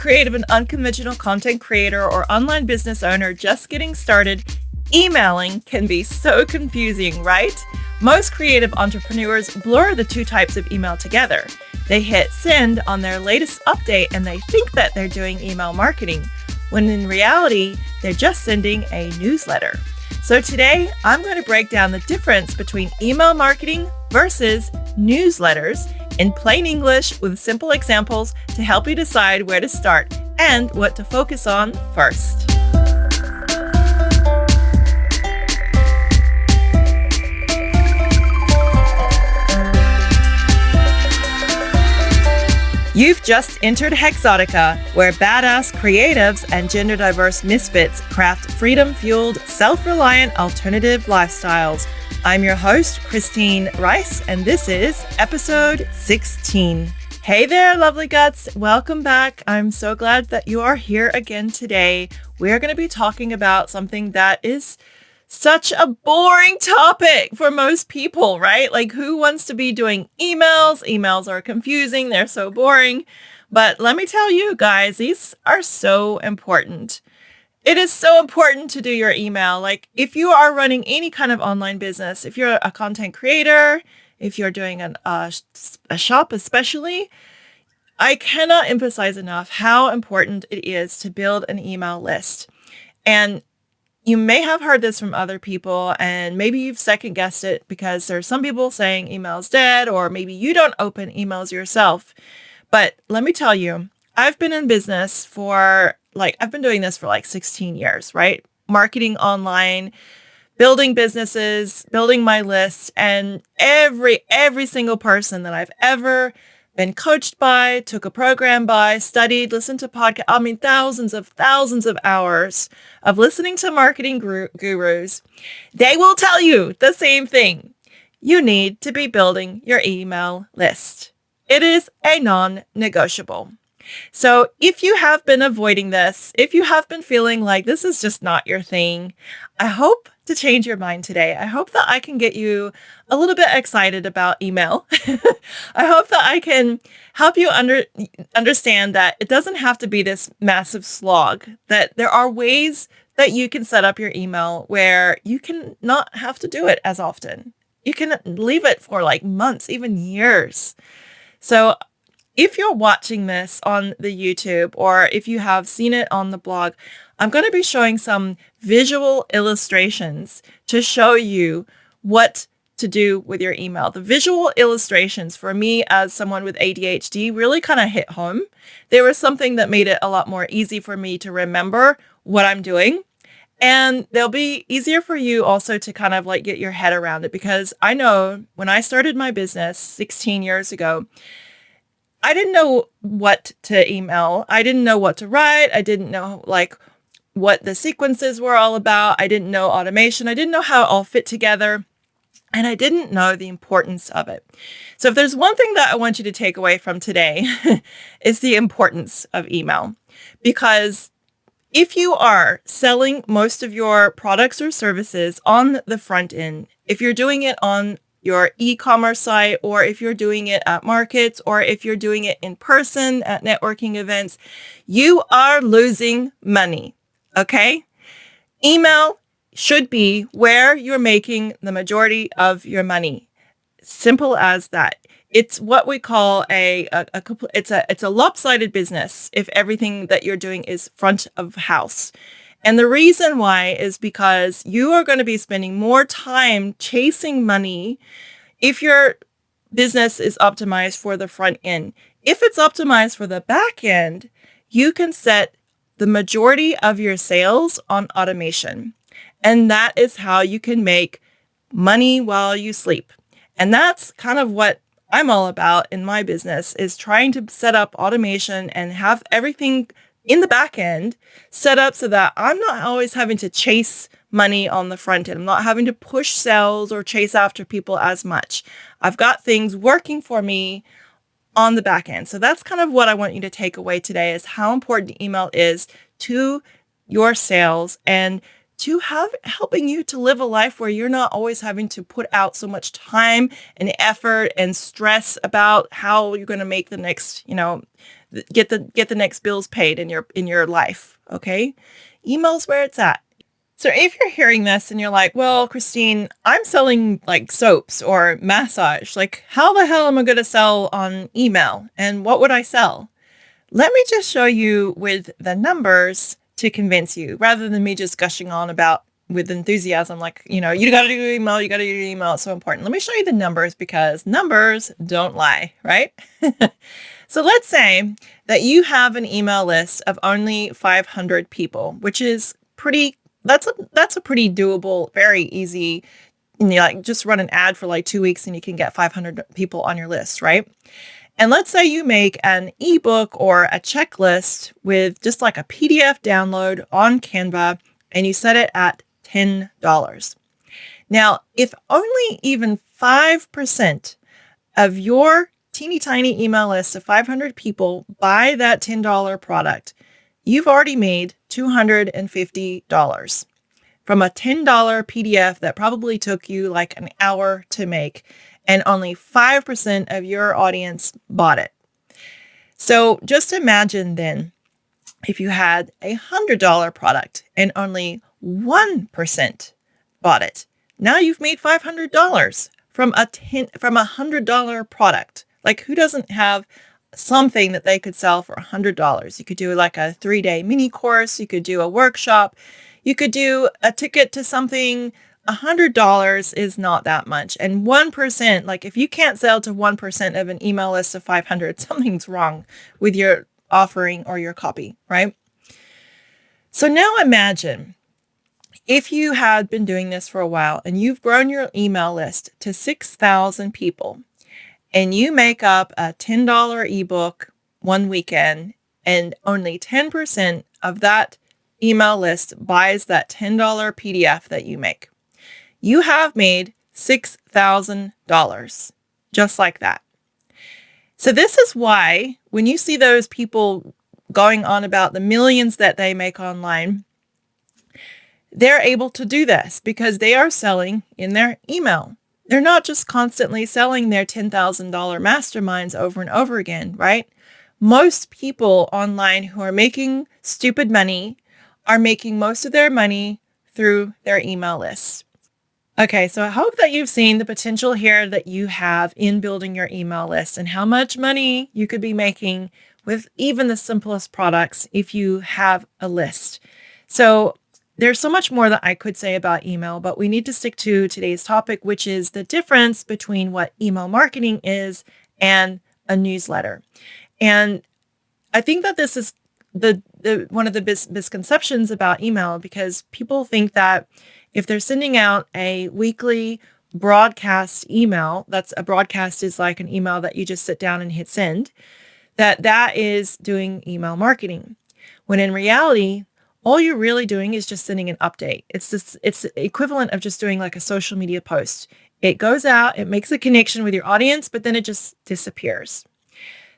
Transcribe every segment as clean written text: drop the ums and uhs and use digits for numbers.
creative and unconventional content creator or online business owner just getting started, emailing can be so confusing, right? Most creative entrepreneurs blur the two types of email together. They hit send on their latest update and they think that they're doing email marketing, when in reality, they're just sending a newsletter. So today, I'm going to break down the difference between email marketing versus newsletters in plain English with simple examples to help you decide where to start and what to focus on first. You've just entered Hexotica, where badass creatives and gender-diverse misfits craft freedom-fueled, self-reliant alternative lifestyles. I'm your host, Christine Rice, and this is episode 16. Hey there, lovely guts. Welcome back. I'm so glad that you are here again today. We're going to be talking about something that is such a boring topic for most people, right? Like, who wants to be doing emails? Emails are confusing. They're so boring. But let me tell you guys, these are so important. It is so important to do your email. Like, if you are running any kind of online business, if you're a content creator, if you're doing a shop especially, I cannot emphasize enough how important it is to build an email list. And you may have heard this from other people, and maybe you've second guessed it because there's some people saying email's dead, or maybe you don't open emails yourself. But let me tell you, I've been in business I've been doing this for 16 years, right? Marketing online, building businesses, building my list, and every single person that I've ever been coached by, took a program by, studied, listened to podcasts, thousands of hours of listening to marketing gurus, they will tell you the same thing. You need to be building your email list. It is a non-negotiable. So if you have been avoiding this, if you have been feeling like this is just not your thing, I hope to change your mind today. I hope that I can get you a little bit excited about email. I hope that I can help you understand that it doesn't have to be this massive slog, that there are ways that you can set up your email where you can not have to do it as often. You can leave it for months, even years. So if you're watching this on the YouTube, or if you have seen it on the blog, I'm going to be showing some visual illustrations to show you what to do with your email. The visual illustrations for me as someone with ADHD really kind of hit home. They were something that made it a lot more easy for me to remember what I'm doing. And they'll be easier for you also to kind of get your head around it, because I know when I started my business 16 years ago, I didn't know what to email. I didn't know what to write. I didn't know what the sequences were all about. I didn't know automation. I didn't know how it all fit together. And I didn't know the importance of it. So if there's one thing that I want you to take away from today, is the importance of email. Because if you are selling most of your products or services on the front end, if you're doing it on your e-commerce site, or if you're doing it at markets, or if you're doing it in person at networking events, you are losing money, okay? Email should be where you're making the majority of your money. Simple as that. It's what we call it's a lopsided business if everything that you're doing is front of house. And the reason why is because you are going to be spending more time chasing money if your business is optimized for the front end. If it's optimized for the back end, you can set the majority of your sales on automation. And that is how you can make money while you sleep. And that's kind of what I'm all about in my business, is trying to set up automation and have everything in the back end set up so that I'm not always having to chase money on the front end. I'm not having to push sales or chase after people as much. I've got things working for me on the back end. So that's kind of what I want you to take away today, is how important email is to your sales and to helping you to live a life where you're not always having to put out so much time and effort and stress about how you're going to make the next, get the next bills paid in your life. Okay. Email's where it's at. So if you're hearing this and you're like, well, Christine, I'm selling like soaps or massage, like how the hell am I going to sell on email? And what would I sell? Let me just show you with the numbers to convince you rather than me just gushing on about with enthusiasm, like, you got to do email, It's so important. Let me show you the numbers because numbers don't lie, right? So let's say that you have an email list of only 500 people, which is that's a pretty doable, very easy. And you like just run an ad for like 2 weeks and you can get 500 people on your list, right? And let's say you make an ebook or a checklist with just like a PDF download on Canva and you set it at $10. Now, if only even 5% of your teeny tiny email list of 500 people buy that $10 product, you've already made $250 from a $10 PDF that probably took you like an hour to make, and only 5% of your audience bought it. So just imagine then if you had a $100 product and only 1% bought it. Now you've made $500 from a $100 product. Like, who doesn't have something that they could sell for $100? You could do like a 3-day mini course. You could do a workshop. You could do a ticket to something. $100 is not that much. And 1%, like if you can't sell to 1% of an email list of 500, something's wrong with your offering or your copy, right? So now imagine if you had been doing this for a while and you've grown your email list to 6,000 people, and you make up a $10 ebook one weekend, and only 10% of that email list buys that $10 PDF that you make. You have made $6,000 just like that. So this is why when you see those people going on about the millions that they make online, they're able to do this because they are selling in their email. They're not just constantly selling their $10,000 masterminds over and over again, right? Most people online who are making stupid money are making most of their money through their email lists. Okay, so I hope that you've seen the potential here that you have in building your email list and how much money you could be making with even the simplest products if you have a list. So there's so much more that I could say about email, but we need to stick to today's topic, which is the difference between what email marketing is and a newsletter. And I think that this is the one of the misconceptions about email, because people think that if they're sending out a weekly broadcast email, that's a broadcast is like an email that you just sit down and hit send, that is doing email marketing. When in reality, all you're really doing is just sending an update. It's the equivalent of just doing like a social media post. It goes out, it makes a connection with your audience, but then it just disappears.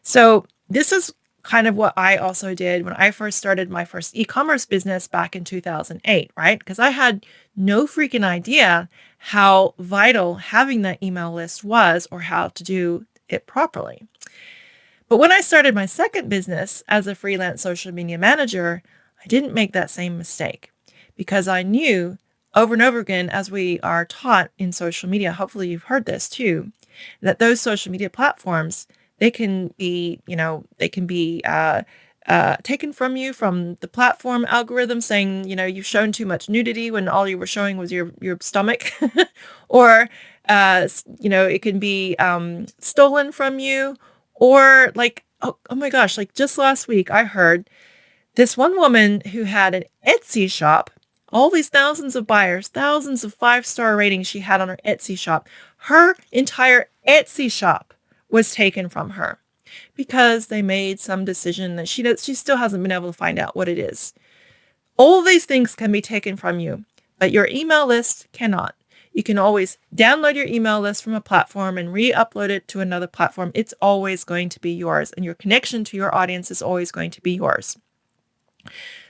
So this is kind of what I also did when I first started my first e-commerce business back in 2008, right? Because I had no freaking idea how vital having that email list was or how to do it properly. But when I started my second business as a freelance social media manager, I didn't make that same mistake because I knew over and over again, as we are taught in social media, hopefully you've heard this too, that those social media platforms, they can be taken from you from the platform algorithm saying, you've shown too much nudity when all you were showing was your stomach, or, it can be stolen from you, or like, oh my gosh, like just last week I heard this one woman who had an Etsy shop, all these thousands of buyers, thousands of 5-star ratings she had on her Etsy shop. Her entire Etsy shop was taken from her because they made some decision that she still hasn't been able to find out what it is. All these things can be taken from you, but your email list cannot. You can always download your email list from a platform and re-upload it to another platform. It's always going to be yours, and your connection to your audience is always going to be yours.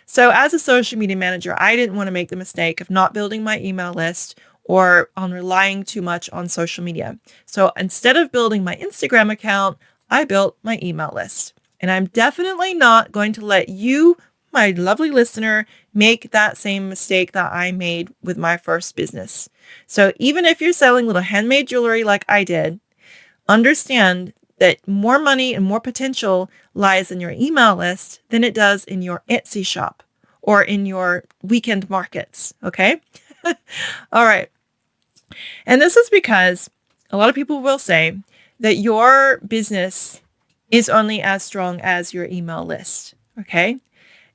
So as a social media manager, I didn't want to make the mistake of not building my email list or on relying too much on social media. So instead of building my Instagram account, I built my email list. And I'm definitely not going to let you, my lovely listener, make that same mistake that I made with my first business. So even if you're selling little handmade jewelry like I did, understand that more money and more potential lies in your email list than it does in your Etsy shop or in your weekend markets. Okay. All right. And this is because a lot of people will say that your business is only as strong as your email list. Okay.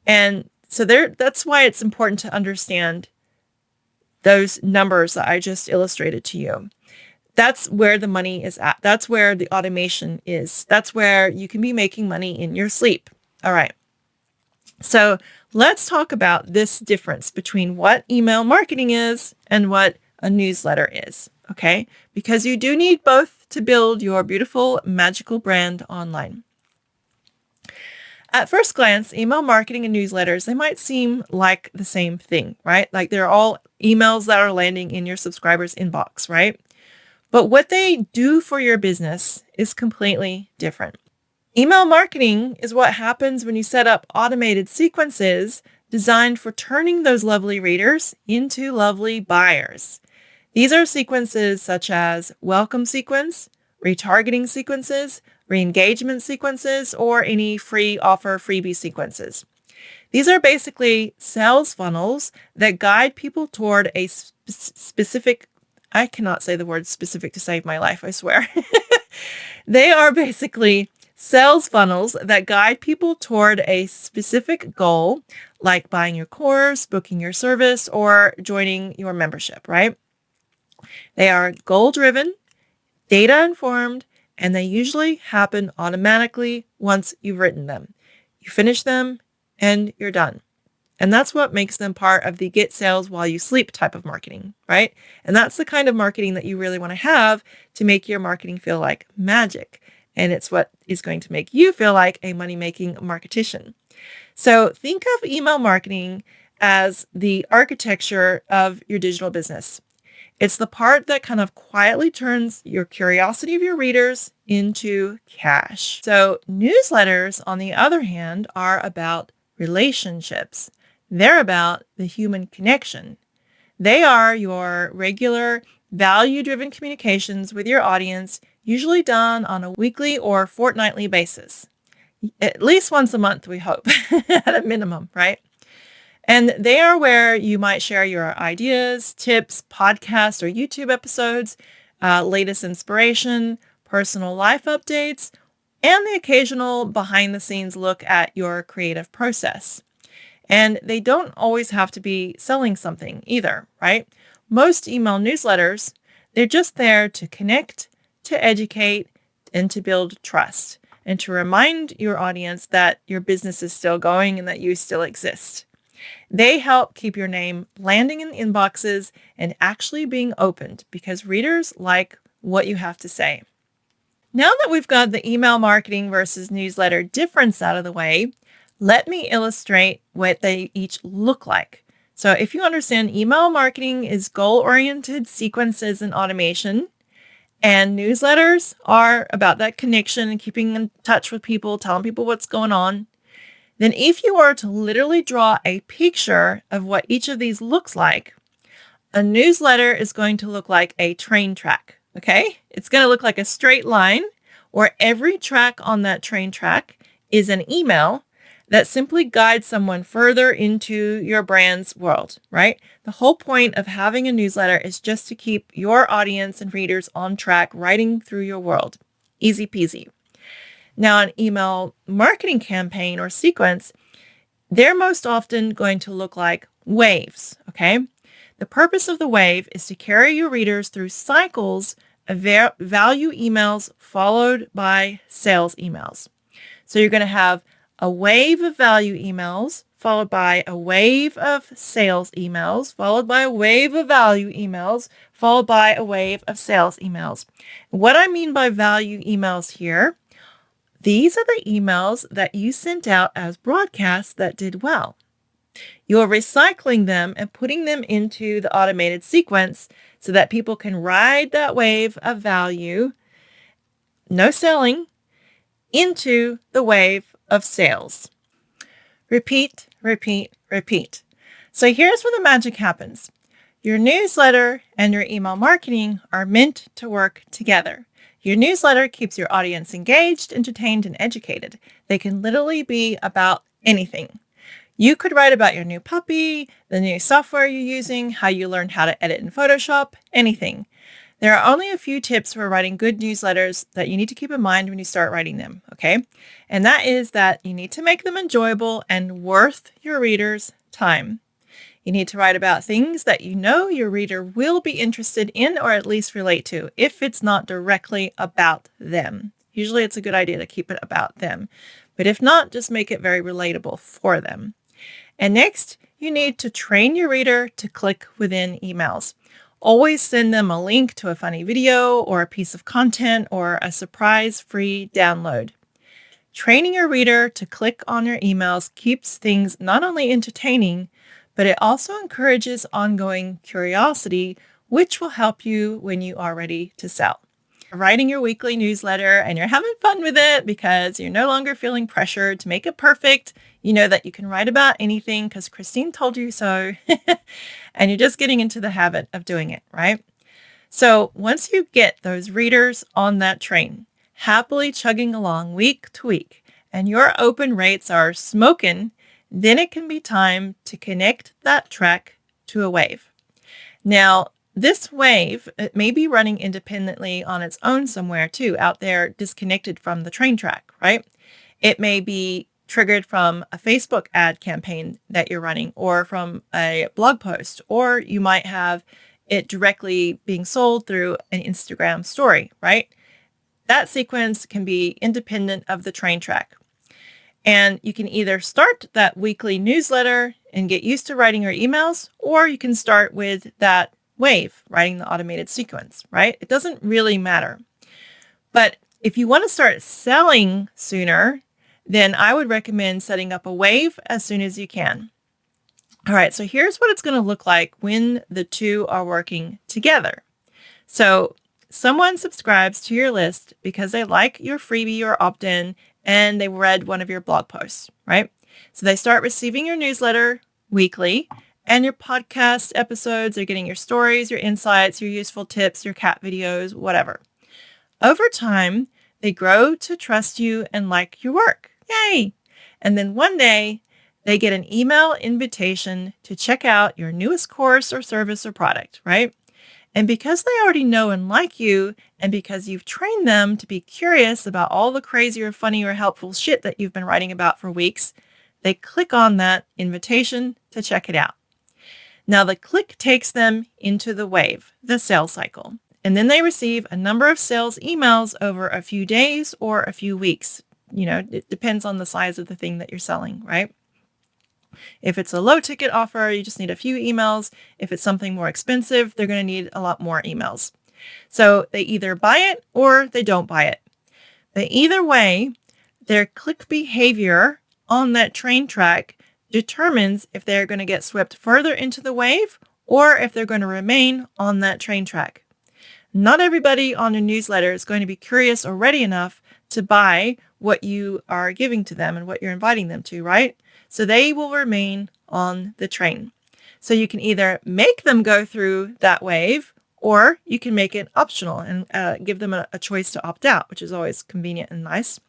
And so that's why it's important to understand those numbers that I just illustrated to you. That's where the money is at. That's where the automation is. That's where you can be making money in your sleep. All right. So let's talk about this difference between what email marketing is and what a newsletter is. Okay. Because you do need both to build your beautiful, magical brand online. At first glance, email marketing and newsletters, they might seem like the same thing, right? Like they're all emails that are landing in your subscribers' inbox, right? But what they do for your business is completely different. Email marketing is what happens when you set up automated sequences designed for turning those lovely readers into lovely buyers. These are sequences such as welcome sequence, retargeting sequences, re-engagement sequences, or any free offer freebie sequences. These are basically sales funnels that guide people toward a specific, I cannot say the word specific to save my life, I swear. They are basically sales funnels that guide people toward a specific goal, like buying your course, booking your service, or joining your membership, right? They are goal-driven, data-informed, and they usually happen automatically once you've written them. You finish them and you're done. And that's what makes them part of the get sales while you sleep type of marketing, right? And that's the kind of marketing that you really want to have to make your marketing feel like magic. And it's what is going to make you feel like a money-making marketician. So think of email marketing as the architecture of your digital business. It's the part that kind of quietly turns your curiosity of your readers into cash. So newsletters, on the other hand, are about relationships. They're about the human connection. They are your regular value-driven communications with your audience, usually done on a weekly or fortnightly basis. At least once a month, we hope, at a minimum, right? And they are where you might share your ideas, tips, podcast or YouTube episodes, latest inspiration, personal life updates, and the occasional behind-the-scenes look at your creative process. And they don't always have to be selling something either, right? Most email newsletters, they're just there to connect, to educate, and to build trust, and to remind your audience that your business is still going and that you still exist. They help keep your name landing in inboxes and actually being opened because readers like what you have to say. Now that we've got the email marketing versus newsletter difference out of the way, let me illustrate what they each look like. So if you understand, email marketing is goal-oriented sequences and automation, and newsletters are about that connection and keeping in touch with people, telling people what's going on. Then if you were to literally draw a picture of what each of these looks like, a newsletter is going to look like a train track, okay? It's going to look like a straight line where every track on that train track is an email that simply guides someone further into your brand's world, right? The whole point of having a newsletter is just to keep your audience and readers on track, riding through your world. Easy peasy. Now, an email marketing campaign or sequence, they're most often going to look like waves, okay? The purpose of the wave is to carry your readers through cycles of value emails followed by sales emails. So you're going to have a wave of value emails, followed by a wave of sales emails, followed by a wave of value emails, followed by a wave of sales emails. What I mean by value emails here, these are the emails that you sent out as broadcasts that did well. You're recycling them and putting them into the automated sequence so that people can ride that wave of value, no selling, into the wave of sales. Repeat, repeat, repeat. So here's where the magic happens. Your newsletter and your email marketing are meant to work together. Your newsletter keeps your audience engaged, entertained, and educated. They can literally be about anything. You could write about your new puppy, the new software you're using, how you learned how to edit in Photoshop, anything. There are only a few tips for writing good newsletters that you need to keep in mind when you start writing them, okay? And that is that you need to make them enjoyable and worth your reader's time. You need to write about things that you know your reader will be interested in or at least relate to if it's not directly about them. Usually it's a good idea to keep it about them. But if not, just make it very relatable for them. And next, you need to train your reader to click within emails. Always send them a link to a funny video or a piece of content or a surprise free download. Training your reader to click on your emails keeps things not only entertaining, but it also encourages ongoing curiosity, which will help you when you are ready to sell. Writing your weekly newsletter and you're having fun with it because you're no longer feeling pressured to make it perfect. You know that you can write about anything because Christine told you so. And you're just getting into the habit of doing it, right? So once you get those readers on that train, happily chugging along week to week, and your open rates are smoking, then it can be time to connect that track to a wave. Now, this wave, it may be running independently on its own somewhere too, out there disconnected from the train track, right? It may be triggered from a Facebook ad campaign that you're running or from a blog post, or you might have it directly being sold through an Instagram story, right? That sequence can be independent of the train track. And you can either start that weekly newsletter and get used to writing your emails, or you can start with that wave, writing the automated sequence, right? It doesn't really matter. But if you want to start selling sooner, then I would recommend setting up a wave as soon as you can. All right, so here's what it's going to look like when the two are working together. So someone subscribes to your list because they like your freebie or opt-in and they read one of your blog posts, right? So they start receiving your newsletter weekly and your podcast episodes. They're getting your stories, your insights, your useful tips, your cat videos, whatever. Over time, they grow to trust you and like your work. Yay! And then one day, they get an email invitation to check out your newest course or service or product, right? And because they already know and like you, and because you've trained them to be curious about all the crazy or funny or helpful shit that you've been writing about for weeks, they click on that invitation to check it out. Now the click takes them into the wave, the sales cycle, and then they receive a number of sales emails over a few days or a few weeks. You know, it depends on the size of the thing that you're selling, right? If it's a low ticket offer, you just need a few emails. If it's something more expensive, they're going to need a lot more emails. So they either buy it or they don't buy it. But either way, their click behavior on that train track determines if they're going to get swept further into the wave or if they're going to remain on that train track. Not everybody on a newsletter is going to be curious or ready enough to buy what you are giving to them and what you're inviting them to, right? So they will remain on the train. So you can either make them go through that wave or you can make it optional and give them a choice to opt out, which is always convenient and nice.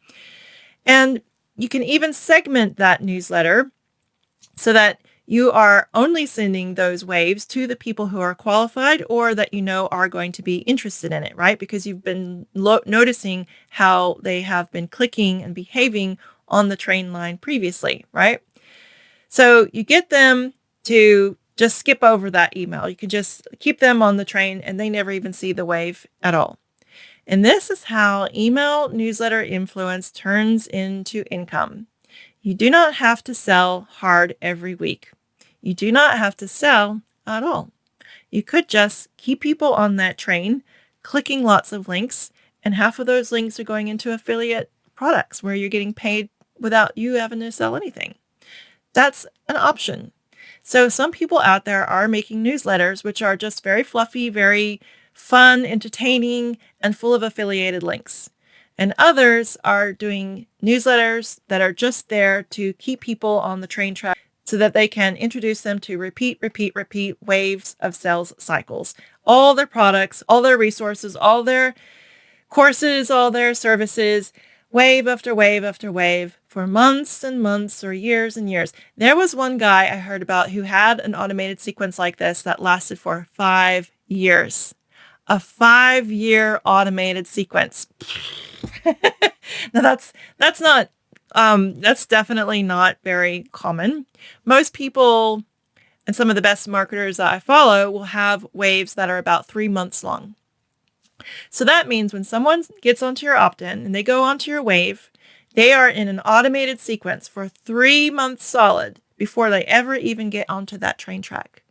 And you can even segment that newsletter so that you are only sending those waves to the people who are qualified or that you know are going to be interested in it, right? Because you've been noticing how they have been clicking and behaving on the train line previously, right? So you get them to just skip over that email. You can just keep them on the train and they never even see the wave at all. And this is how email newsletter influence turns into income. You do not have to sell hard every week. You do not have to sell at all. You could just keep people on that train, clicking lots of links, and half of those links are going into affiliate products where you're getting paid without you having to sell anything. That's an option. So some people out there are making newsletters which are just very fluffy, very fun, entertaining, and full of affiliated links. And others are doing newsletters that are just there to keep people on the train track so that they can introduce them to repeat waves of sales cycles. All their products, all their resources, all their courses, all their services, wave after wave after wave for months and months or years and years. There was one guy I heard about who had an automated sequence like this that lasted for 5 years. A 5-year automated sequence. Now that's definitely not very common. Most people and some of the best marketers that I follow will have waves that are about 3 months long. So that means when someone gets onto your opt-in and they go onto your wave, they are in an automated sequence for 3 months solid before they ever even get onto that train track.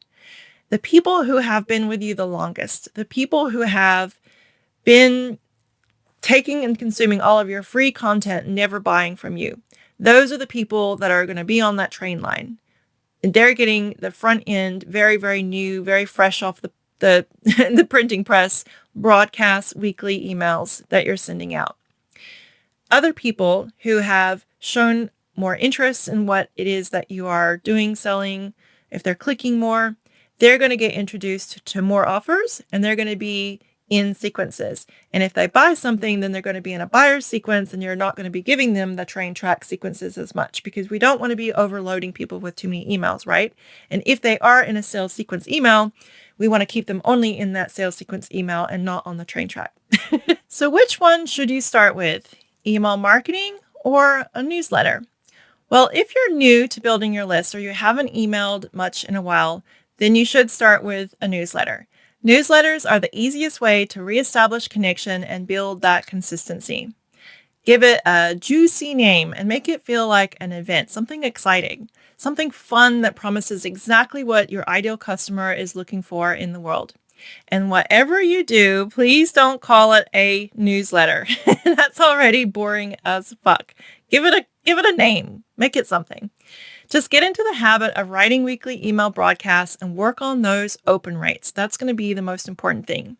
The people who have been with you the longest, the people who have been taking and consuming all of your free content and never buying from you, those are the people that are going to be on that train line. And they're getting the front end, very, very new, very fresh off the the printing press, broadcast weekly emails that you're sending out. Other people who have shown more interest in what it is that you are doing, selling, if they're clicking more, they're going to get introduced to more offers and they're going to be in sequences. And if they buy something, then they're going to be in a buyer sequence and you're not going to be giving them the train track sequences as much because we don't want to be overloading people with too many emails, right? And if they are in a sales sequence email, we want to keep them only in that sales sequence email and not on the train track. So which one should you start with? Email marketing or a newsletter? Well, if you're new to building your list or you haven't emailed much in a while, then you should start with a newsletter. Newsletters are the easiest way to reestablish connection and build that consistency. Give it a juicy name and make it feel like an event, something exciting, something fun that promises exactly what your ideal customer is looking for in the world. And whatever you do, please don't call it a newsletter. That's already boring as fuck. Give it a name. Make it something. Just get into the habit of writing weekly email broadcasts and work on those open rates. That's going to be the most important thing.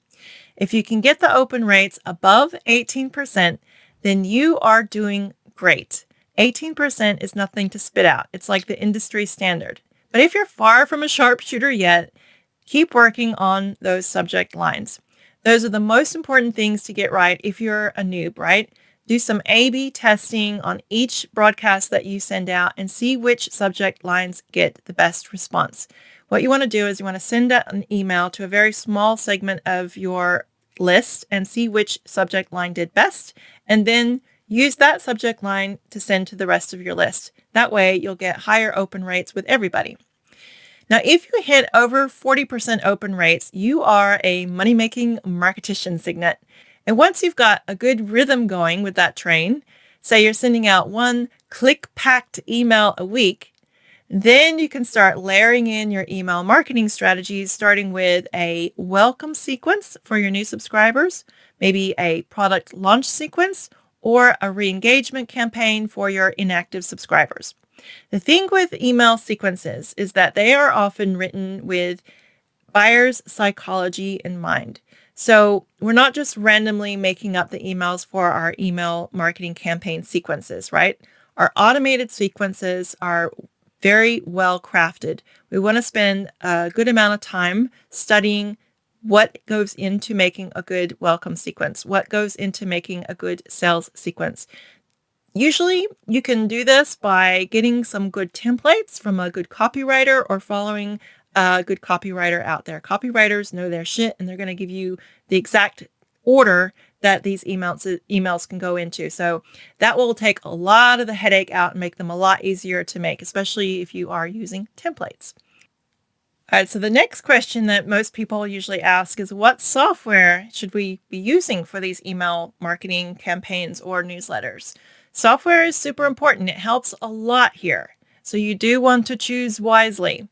If you can get the open rates above 18%, then you are doing great. 18% is nothing to spit out. It's like the industry standard. But if you're far from a sharpshooter yet, keep working on those subject lines. Those are the most important things to get right if you're a noob, right? Do some A/B testing on each broadcast that you send out and see which subject lines get the best response. What you want to do is you want to send out an email to a very small segment of your list and see which subject line did best, and then use that subject line to send to the rest of your list. That way you'll get higher open rates with everybody. Now, if you hit over 40% open rates, you are a money-making marketician, Signet. And once you've got a good rhythm going with that train, say you're sending out one click-packed email a week, then you can start layering in your email marketing strategies, starting with a welcome sequence for your new subscribers, maybe a product launch sequence, or a re-engagement campaign for your inactive subscribers. The thing with email sequences is that they are often written with buyer's psychology in mind. So we're not just randomly making up the emails for our email marketing campaign sequences, right? Our automated sequences are very well crafted. We want to spend a good amount of time studying what goes into making a good welcome sequence, what goes into making a good sales sequence. Usually you can do this by getting some good templates from a good copywriter or following a good copywriter out there. Copywriters know their shit and they're going to give you the exact order that these emails can go into. So that will take a lot of the headache out and make them a lot easier to make, especially if you are using templates. All right, so the next question that most people usually ask is what software should we be using for these email marketing campaigns or newsletters? Software is super important. It helps a lot here. So you do want to choose wisely.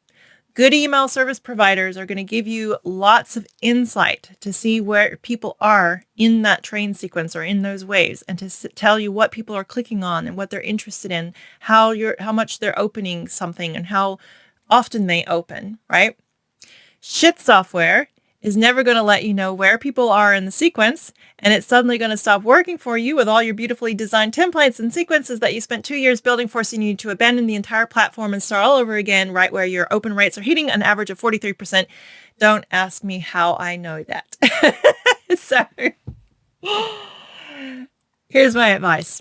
Good email service providers are going to give you lots of insight to see where people are in that train sequence or in those waves, and to tell you what people are clicking on and what they're interested in, how much they're opening something and how often they open, right? Shit software is never going to let you know where people are in the sequence, and it's suddenly going to stop working for you with all your beautifully designed templates and sequences that you spent 2 years building, forcing you to abandon the entire platform and start all over again right where your open rates are hitting an average of 43%. Don't ask me how I know that. So here's my advice.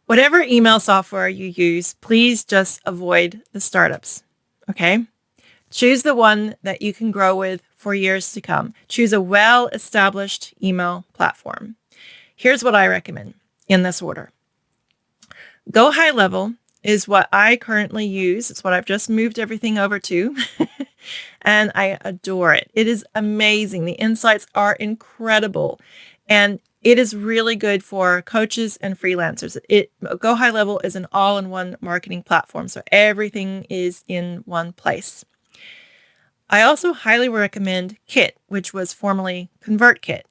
Whatever email software you use, please just avoid the startups, okay? Choose the one that you can grow with for years to come. Choose a well-established email platform. Here's what I recommend in this order. Go High Level is what I currently use. It's what I've just moved everything over to. And I adore it. It is amazing. The insights are incredible. And it is really good for coaches and freelancers. Go High Level is an all-in-one marketing platform. So everything is in one place. I also highly recommend Kit, which was formerly ConvertKit.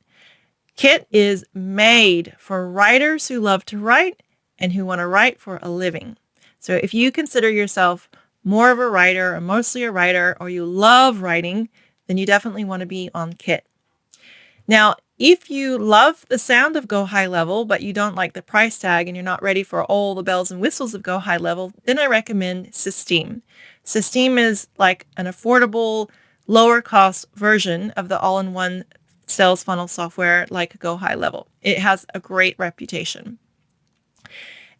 Kit is made for writers who love to write and who want to write for a living. So if you consider yourself more of a writer or mostly a writer, or you love writing, then you definitely want to be on Kit. Now, if you love the sound of Go High Level, but you don't like the price tag and you're not ready for all the bells and whistles of Go High Level, then I recommend Systeme. Systeme is like an affordable, lower cost version of the all-in-one sales funnel software like Go High Level. It has a great reputation.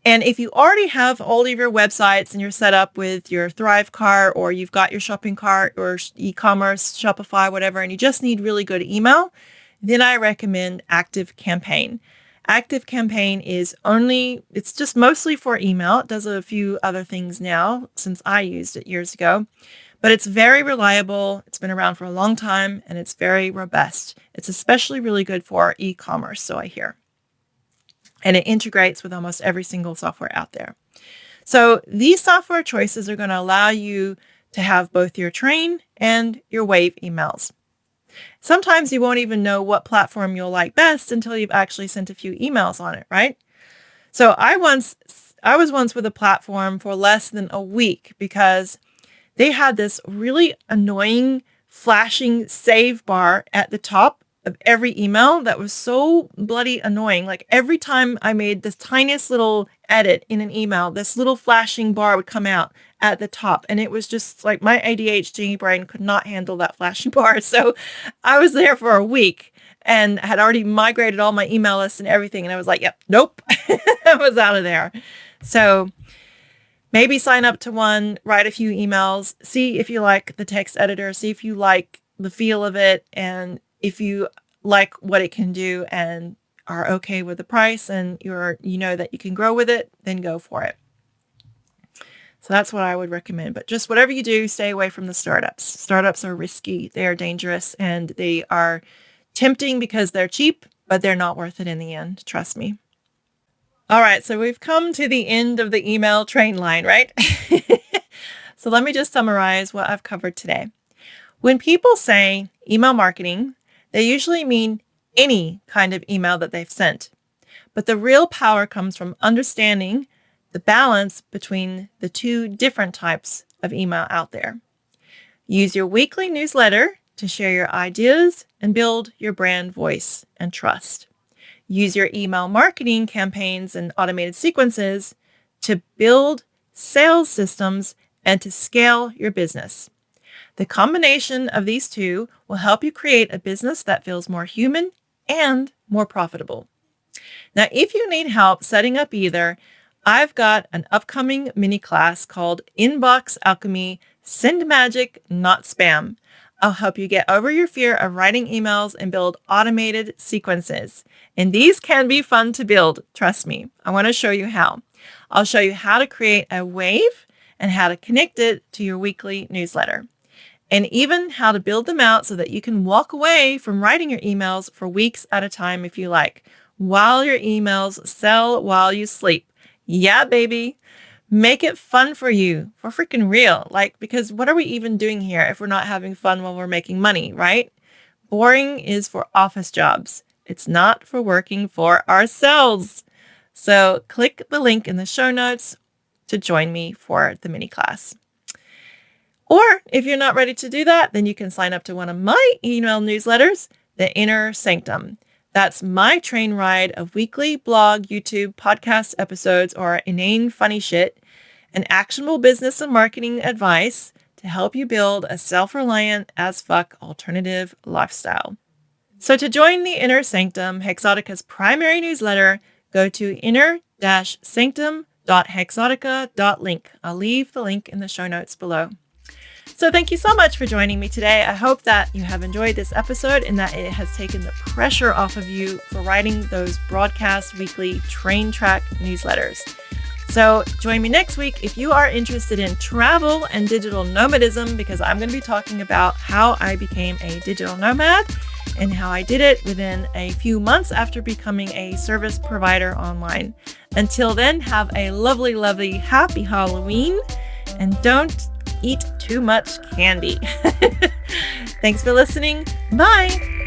And if you already have all of your websites and you're set up with your Thrive cart, or you've got your shopping cart or e-commerce, Shopify, whatever, and you just need really good email, then I recommend ActiveCampaign. ActiveCampaign it's just mostly for email. It does a few other things now since I used it years ago, but it's very reliable. It's been around for a long time and it's very robust. It's especially really good for e-commerce, so I hear. And it integrates with almost every single software out there. So these software choices are going to allow you to have both your train and your wave emails. Sometimes you won't even know what platform you'll like best until you've actually sent a few emails on it, right? So I was once with a platform for less than a week because they had this really annoying flashing save bar at the top of every email that was so bloody annoying. Like every time I made this tiniest little edit in an email, this little flashing bar would come out at the top. And it was just like my ADHD brain could not handle that flashing bar. So I was there for a week and had already migrated all my email lists and everything. And I was like, yep, nope, I was out of there. So maybe sign up to one, write a few emails, see if you like the text editor, see if you like the feel of it, and if you like what it can do and are okay with the price and you know that you can grow with it, then go for it. So that's what I would recommend. But just whatever you do, stay away from the startups. Startups are risky, they are dangerous, and they are tempting because they're cheap, but they're not worth it in the end. Trust me. All right, so we've come to the end of the email train line, right? So let me just summarize what I've covered today. When people say email marketing, they usually mean any kind of email that they've sent. But the real power comes from understanding the balance between the two different types of email out there. Use your weekly newsletter to share your ideas and build your brand voice and trust. Use your email marketing campaigns and automated sequences to build sales systems and to scale your business. The combination of these two will help you create a business that feels more human and more profitable. Now, if you need help setting up either, I've got an upcoming mini class called Inbox Alchemy, Send Magic, Not Spam. I'll help you get over your fear of writing emails and build automated sequences. And these can be fun to build, trust me. I want to show you how. I'll show you how to create a wave and how to connect it to your weekly newsletter. And even how to build them out so that you can walk away from writing your emails for weeks at a time if you like, while your emails sell while you sleep. Yeah, baby. Make it fun for you, for freaking real. Because what are we even doing here if we're not having fun while we're making money, right? Boring is for office jobs. It's not for working for ourselves. So click the link in the show notes to join me for the mini class. Or if you're not ready to do that, then you can sign up to one of my email newsletters, The Inner Sanctum. That's my train ride of weekly blog, YouTube, podcast episodes, or inane funny shit, and actionable business and marketing advice to help you build a self-reliant as fuck alternative lifestyle. So to join the Inner Sanctum, Hexotica's primary newsletter, go to inner-sanctum.hexotica.link. I'll leave the link in the show notes below. So thank you so much for joining me today. I hope that you have enjoyed this episode and that it has taken the pressure off of you for writing those broadcast weekly train track newsletters. So join me next week if you are interested in travel and digital nomadism, because I'm going to be talking about how I became a digital nomad and how I did it within a few months after becoming a service provider online. Until then, have a lovely, lovely, happy Halloween, and don't eat too much candy. Thanks for listening. Bye.